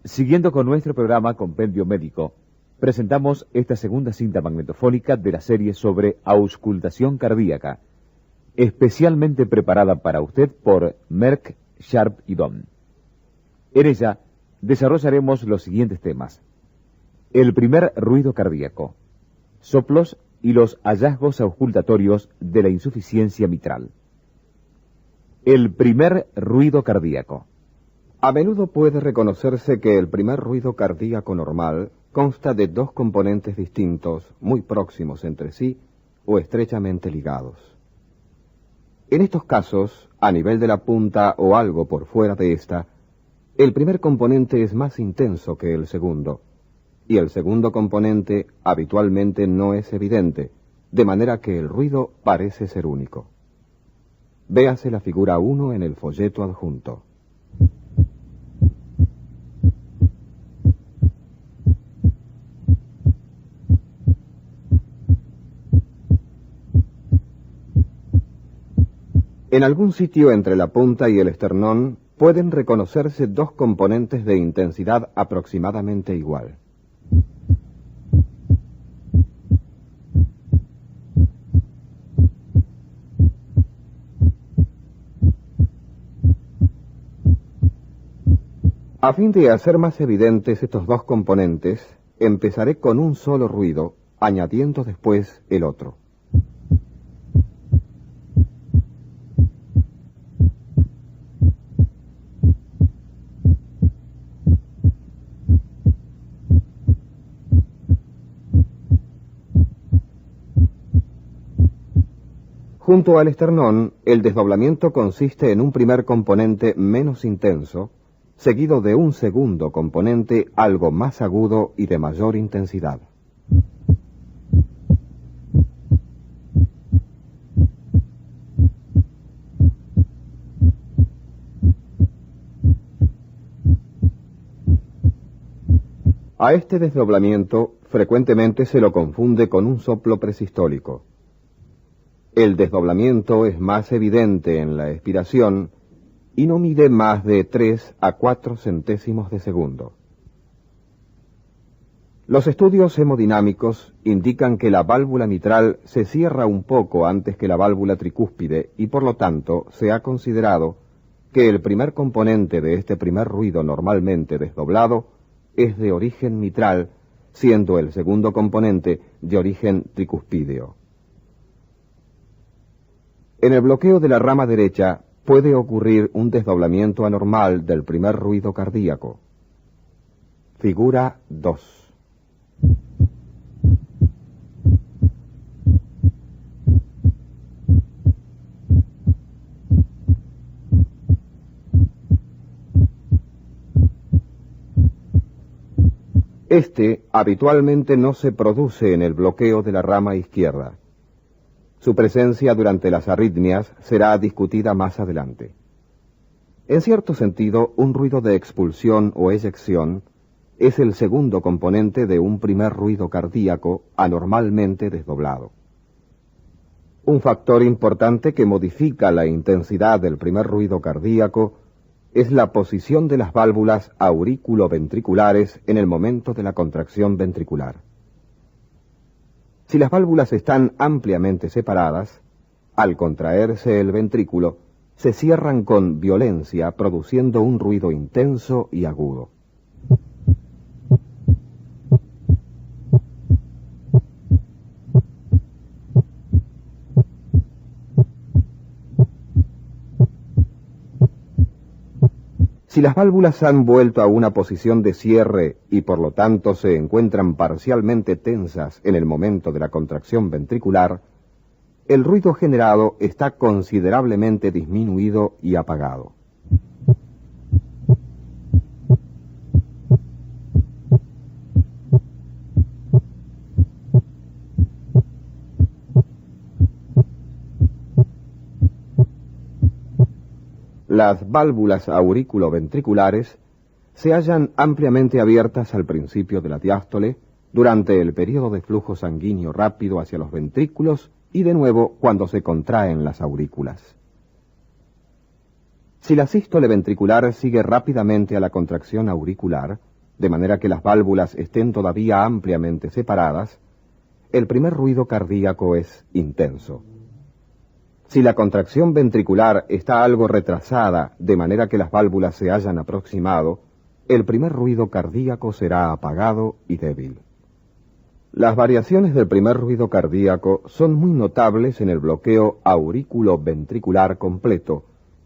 Siguiendo con nuestro programa Compendio Médico, presentamos esta segunda cinta magnetofónica de la serie sobre auscultación cardíaca, especialmente preparada para usted por Merck, Sharp y Dohme. En ella desarrollaremos los siguientes temas: el primer ruido cardíaco, soplos y los hallazgos auscultatorios de la insuficiencia mitral. El primer ruido cardíaco. A menudo puede reconocerse que el primer ruido cardíaco normal consta de dos componentes distintos, muy próximos entre sí o estrechamente ligados. En estos casos, a nivel de la punta o algo por fuera de esta, el primer componente es más intenso que el segundo, y el segundo componente habitualmente no es evidente, de manera que el ruido parece ser único. Véase la figura 1 en el folleto adjunto. En algún sitio entre la punta y el esternón pueden reconocerse dos componentes de intensidad aproximadamente igual. A fin de hacer más evidentes estos dos componentes, empezaré con un solo ruido, añadiendo después el otro. Junto al esternón, el desdoblamiento consiste en un primer componente menos intenso, seguido de un segundo componente algo más agudo y de mayor intensidad. A este desdoblamiento frecuentemente se lo confunde con un soplo presistólico. El desdoblamiento es más evidente en la expiración y no mide más de 3 a 4 centésimos de segundo. Los estudios hemodinámicos indican que la válvula mitral se cierra un poco antes que la válvula tricúspide y por lo tanto se ha considerado que el primer componente de este primer ruido normalmente desdoblado es de origen mitral, siendo el segundo componente de origen tricuspídeo. En el bloqueo de la rama derecha puede ocurrir un desdoblamiento anormal del primer ruido cardíaco. Figura 2. Este habitualmente no se produce en el bloqueo de la rama izquierda. Su presencia durante las arritmias será discutida más adelante. En cierto sentido, un ruido de expulsión o eyección es el segundo componente de un primer ruido cardíaco anormalmente desdoblado. Un factor importante que modifica la intensidad del primer ruido cardíaco es la posición de las válvulas aurículo-ventriculares en el momento de la contracción ventricular. Si las válvulas están ampliamente separadas, al contraerse el ventrículo, se cierran con violencia, produciendo un ruido intenso y agudo. Si las válvulas han vuelto a una posición de cierre y por lo tanto se encuentran parcialmente tensas en el momento de la contracción ventricular, el ruido generado está considerablemente disminuido y apagado. Las válvulas aurículo-ventriculares se hallan ampliamente abiertas al principio de la diástole, durante el periodo de flujo sanguíneo rápido hacia los ventrículos y de nuevo cuando se contraen las aurículas. Si la sístole ventricular sigue rápidamente a la contracción auricular, de manera que las válvulas estén todavía ampliamente separadas, el primer ruido cardíaco es intenso. Si la contracción ventricular está algo retrasada, de manera que las válvulas se hayan aproximado, el primer ruido cardíaco será apagado y débil. Las variaciones del primer ruido cardíaco son muy notables en el bloqueo aurículo-ventricular completo,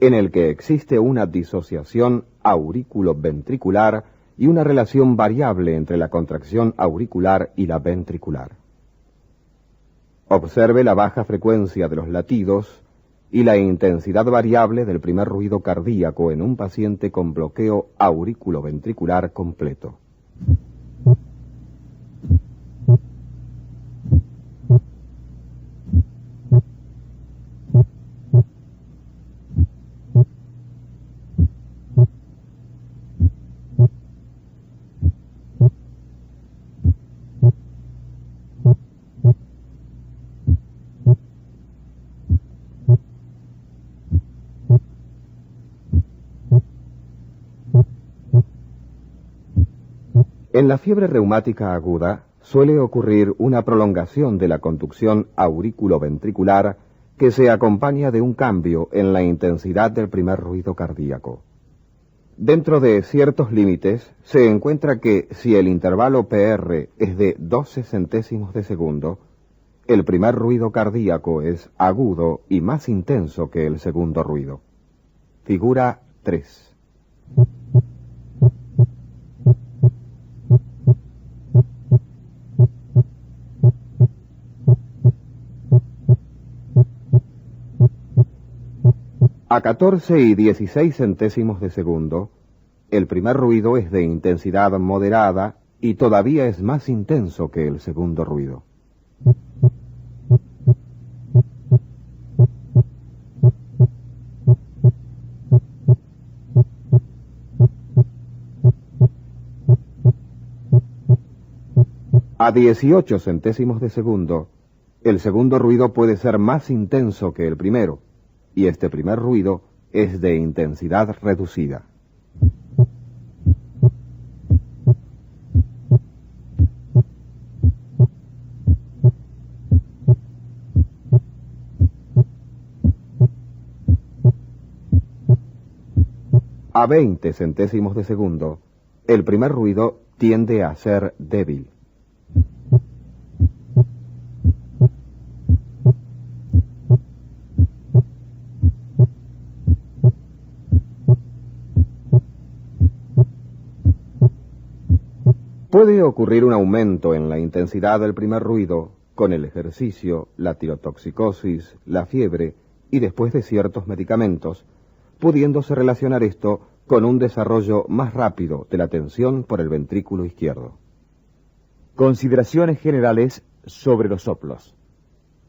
en el que existe una disociación aurículo-ventricular y una relación variable entre la contracción auricular y la ventricular. Observe la baja frecuencia de los latidos y la intensidad variable del primer ruido cardíaco en un paciente con bloqueo aurículo-ventricular completo. En la fiebre reumática aguda suele ocurrir una prolongación de la conducción aurículo-ventricular que se acompaña de un cambio en la intensidad del primer ruido cardíaco. Dentro de ciertos límites se encuentra que si el intervalo PR es de 12 centésimos de segundo, el primer ruido cardíaco es agudo y más intenso que el segundo ruido. Figura 3. A 14 y 16 centésimos de segundo, el primer ruido es de intensidad moderada y todavía es más intenso que el segundo ruido. A 18 centésimos de segundo, el segundo ruido puede ser más intenso que el primero, y este primer ruido es de intensidad reducida. A 20 centésimos de segundo, el primer ruido tiende a ser débil. Puede ocurrir un aumento en la intensidad del primer ruido con el ejercicio, la tirotoxicosis, la fiebre y después de ciertos medicamentos, pudiéndose relacionar esto con un desarrollo más rápido de la tensión por el ventrículo izquierdo. Consideraciones generales sobre los soplos.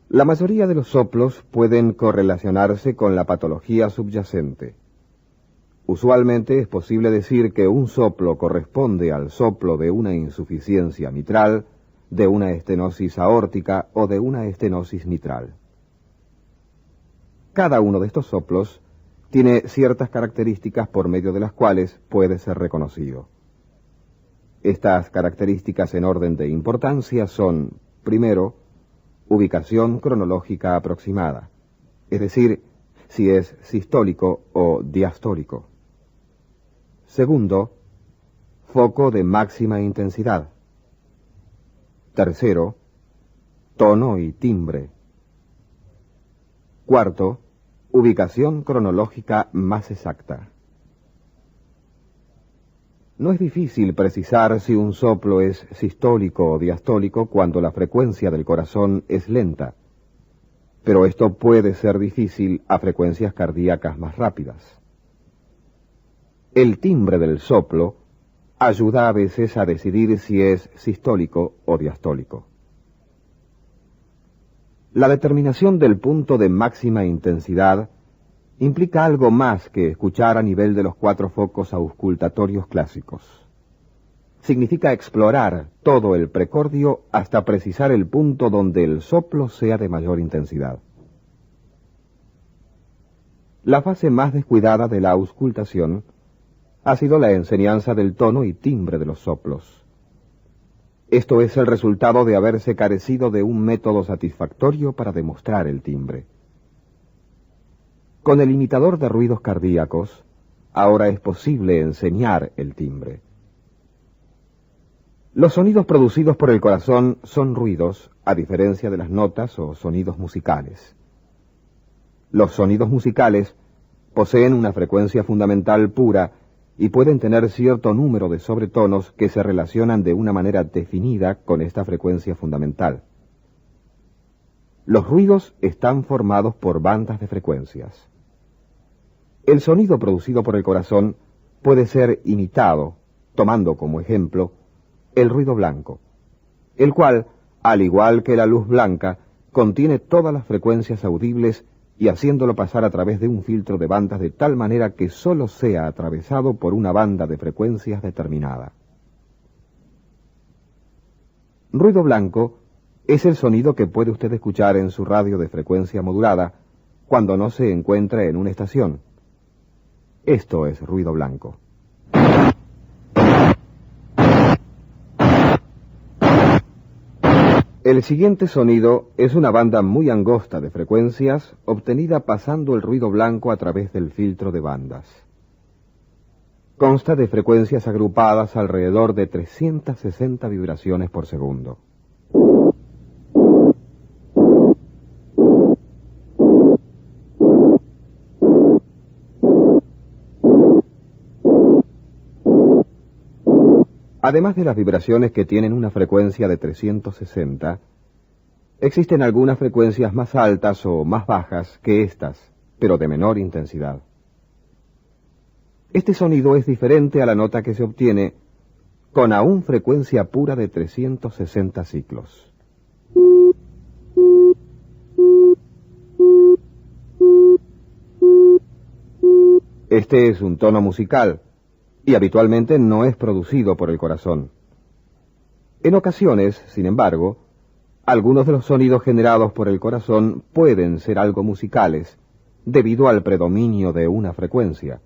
La mayoría de los soplos pueden correlacionarse con la patología subyacente. Usualmente es posible decir que un soplo corresponde al soplo de una insuficiencia mitral, de una estenosis aórtica o de una estenosis mitral. Cada uno de estos soplos tiene ciertas características por medio de las cuales puede ser reconocido. Estas características en orden de importancia son, primero, ubicación cronológica aproximada, es decir, si es sistólico o diastólico. Segundo, foco de máxima intensidad. Tercero, tono y timbre. Cuarto, ubicación cronológica más exacta. No es difícil precisar si un soplo es sistólico o diastólico cuando la frecuencia del corazón es lenta, pero esto puede ser difícil a frecuencias cardíacas más rápidas. El timbre del soplo ayuda a veces a decidir si es sistólico o diastólico. La determinación del punto de máxima intensidad implica algo más que escuchar a nivel de los 4 focos auscultatorios clásicos. Significa explorar todo el precordio hasta precisar el punto donde el soplo sea de mayor intensidad. La fase más descuidada de la auscultación ha sido la enseñanza del tono y timbre de los soplos. Esto es el resultado de haberse carecido de un método satisfactorio para demostrar el timbre. Con el imitador de ruidos cardíacos, ahora es posible enseñar el timbre. Los sonidos producidos por el corazón son ruidos, a diferencia de las notas o sonidos musicales. Los sonidos musicales poseen una frecuencia fundamental pura y pueden tener cierto número de sobretonos que se relacionan de una manera definida con esta frecuencia fundamental. Los ruidos están formados por bandas de frecuencias. El sonido producido por el corazón puede ser imitado, tomando como ejemplo el ruido blanco, el cual, al igual que la luz blanca, contiene todas las frecuencias audibles y haciéndolo pasar a través de un filtro de bandas de tal manera que sólo sea atravesado por una banda de frecuencias determinada. Ruido blanco es el sonido que puede usted escuchar en su radio de frecuencia modulada cuando no se encuentra en una estación. Esto es ruido blanco. El siguiente sonido es una banda muy angosta de frecuencias obtenida pasando el ruido blanco a través del filtro de bandas. Consta de frecuencias agrupadas alrededor de 360 vibraciones por segundo. Además de las vibraciones que tienen una frecuencia de 360, existen algunas frecuencias más altas o más bajas que estas, pero de menor intensidad. Este sonido es diferente a la nota que se obtiene con aún frecuencia pura de 360 ciclos. Este es un tono musical, y habitualmente no es producido por el corazón. En ocasiones, sin embargo, algunos de los sonidos generados por el corazón pueden ser algo musicales, debido al predominio de una frecuencia.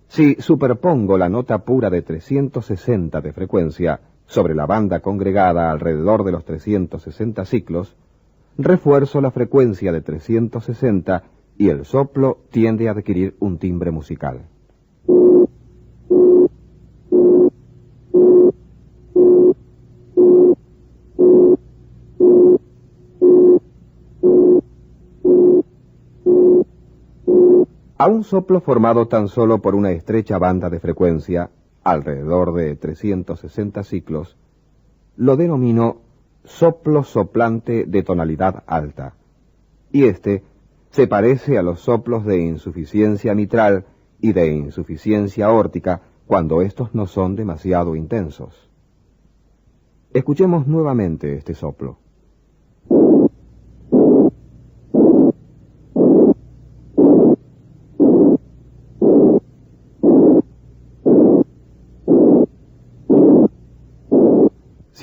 Si superpongo la nota pura de 360 de frecuencia sobre la banda congregada alrededor de los 360 ciclos, refuerzo la frecuencia de 360 y el soplo tiende a adquirir un timbre musical. A un soplo formado tan solo por una estrecha banda de frecuencia, alrededor de 360 ciclos, lo denomino soplo soplante de tonalidad alta, y este se parece a los soplos de insuficiencia mitral y de insuficiencia aórtica cuando estos no son demasiado intensos. Escuchemos nuevamente este soplo.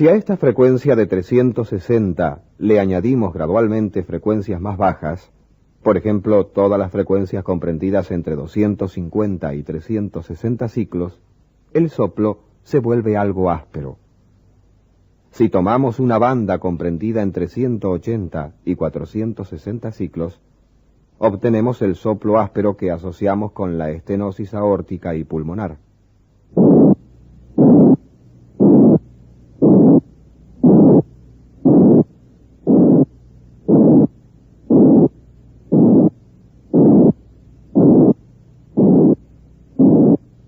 Si a esta frecuencia de 360 le añadimos gradualmente frecuencias más bajas, por ejemplo, todas las frecuencias comprendidas entre 250 y 360 ciclos, el soplo se vuelve algo áspero. Si tomamos una banda comprendida entre 180 y 460 ciclos, obtenemos el soplo áspero que asociamos con la estenosis aórtica y pulmonar.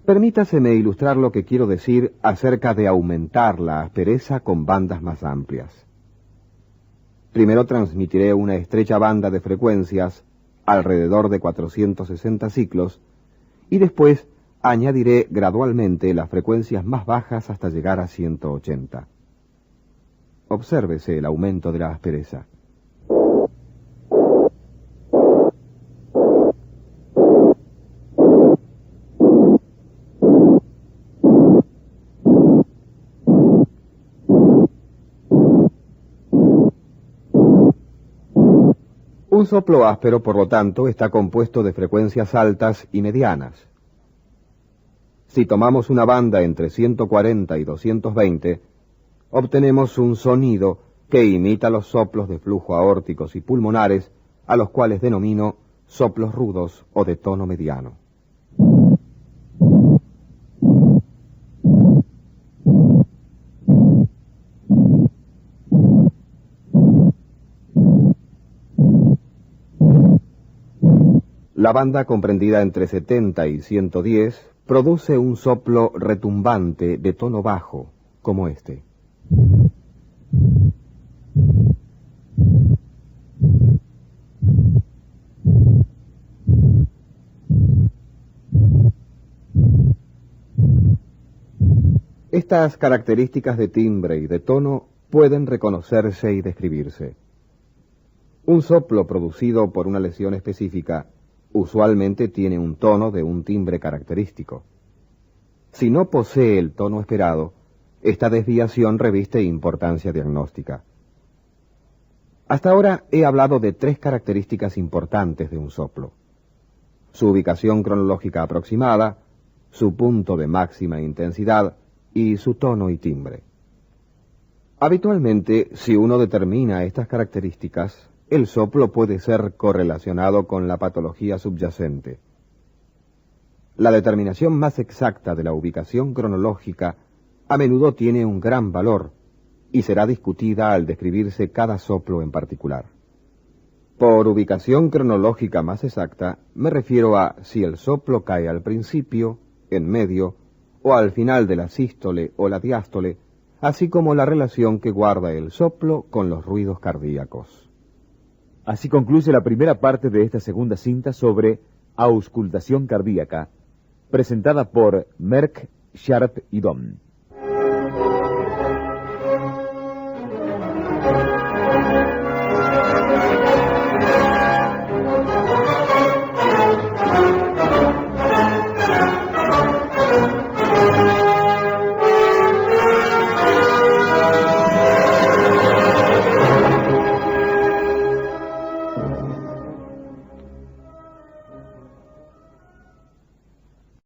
Permítaseme ilustrar lo que quiero decir acerca de aumentar la aspereza con bandas más amplias. Primero transmitiré una estrecha banda de frecuencias, alrededor de 460 ciclos, y después añadiré gradualmente las frecuencias más bajas hasta llegar a 180. Obsérvese el aumento de la aspereza. Un soplo áspero, por lo tanto, está compuesto de frecuencias altas y medianas. Si tomamos una banda entre 140 y 220, obtenemos un sonido que imita los soplos de flujo aórticos y pulmonares, a los cuales denomino soplos rudos o de tono mediano. La banda comprendida entre 70 y 110 produce un soplo retumbante de tono bajo, como este. Estas características de timbre y de tono pueden reconocerse y describirse. Un soplo producido por una lesión específica usualmente tiene un tono de un timbre característico. Si no posee el tono esperado, esta desviación reviste importancia diagnóstica. Hasta ahora he hablado de 3 características importantes de un soplo: su ubicación cronológica aproximada, su punto de máxima intensidad y su tono y timbre. Habitualmente, si uno determina estas características, el soplo puede ser correlacionado con la patología subyacente. La determinación más exacta de la ubicación cronológica a menudo tiene un gran valor y será discutida al describirse cada soplo en particular. Por ubicación cronológica más exacta me refiero a si el soplo cae al principio, en medio o al final de la sístole o la diástole, así como la relación que guarda el soplo con los ruidos cardíacos. Así concluye la primera parte de esta segunda cinta sobre auscultación cardíaca, presentada por Merck, Sharp y Dom.